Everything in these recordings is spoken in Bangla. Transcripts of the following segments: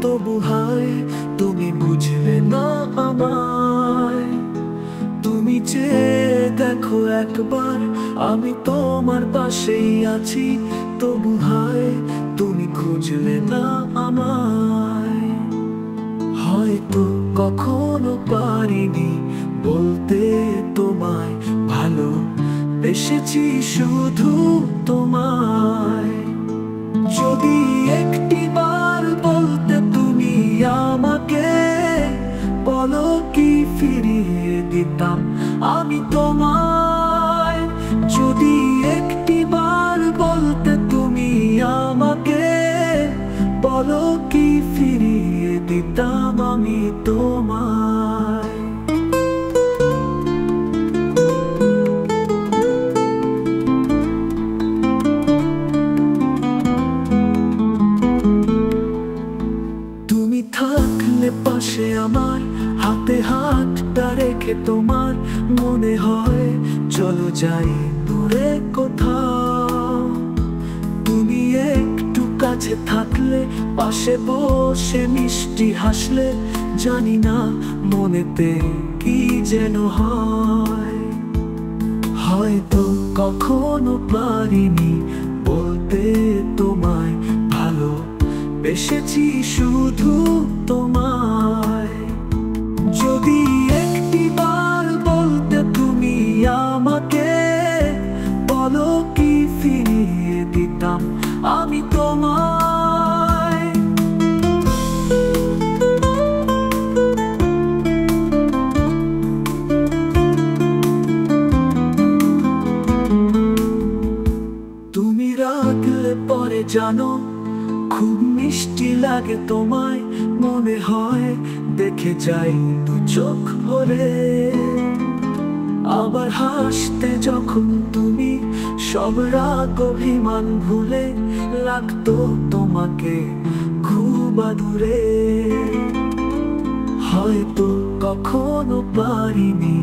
তবু হায় তুমি বুঝলে না আমায়। তুমি চেয়ে দেখো একবার, আমি তোমার পাশেই আছি, তবু হায় তুমি খুঁজলে না আমায়। হয়তো কখনো পারিনি বলতে তোমায় ভালো বেসেছি শুধু তোমায়। যদি একটি বার বলতে তুমি আমাকে, বলো কি ফিরিয়ে দিতাম আমি তোমায়। যদি একটি বার বলতে তুমি আমাকে, বলো কি ফিরিয়ে দিতাম আমি তোমায়। তুমি থাকলে পাশে আমার, হাতে হাতটা রেখে তোমার, মনে হয় চলো যাই দূরে কোথাও। তুমি একটু কাছে থাকলে, পাশে বসে মিষ্টি হাসলে, জানি না মনেতে কি যেন হয়। হয়তো কখনো পারিনি বলতে তোমায় ভালো বেসেছি শুধু তোমায়। যদি একটি বার বলতে তুমি আমাকে, বলো কি ফিরিয়ে দিতাম আমি তোমায়। তুমি রাখলে পরে জানো খুব মিষ্টি লাগে তোমায়, মনে হয় দেখে যাই দু চোখ ভরে। আবার হাসতে যখন তুমি, সব রাগ অভিমান ভুলে, লাগতো তোমাকে খুব আদুরে। হয়তো কখনো পারিনি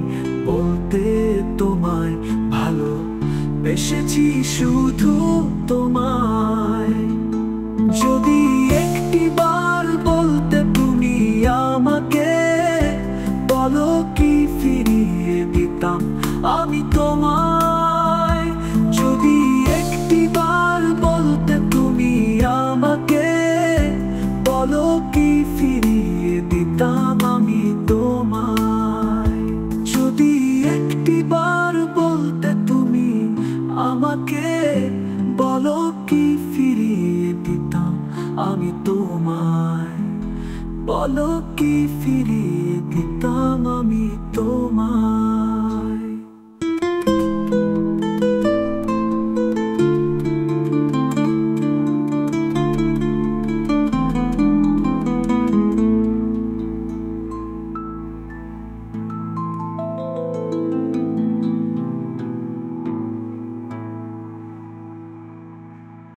বলতে তোমায় ভালো বেসেছি শুধু তোমায়। যদি একটি বার বলতে তুমি আমাকে, বলো কি ফিরিয়ে দিতাম আমি তোমায়। যদি একটি বার বলতে তুমি আমাকে, বলো কি ফিরিয়ে দিতাম আমি তোমায়। যদি একটি বার বলতে তুমি আমাকে, বলো কি ফিরিয়ে দিতাম আমি তোমায়। বলো কি ফিরিয়ে দিতাম আমি তোমায়।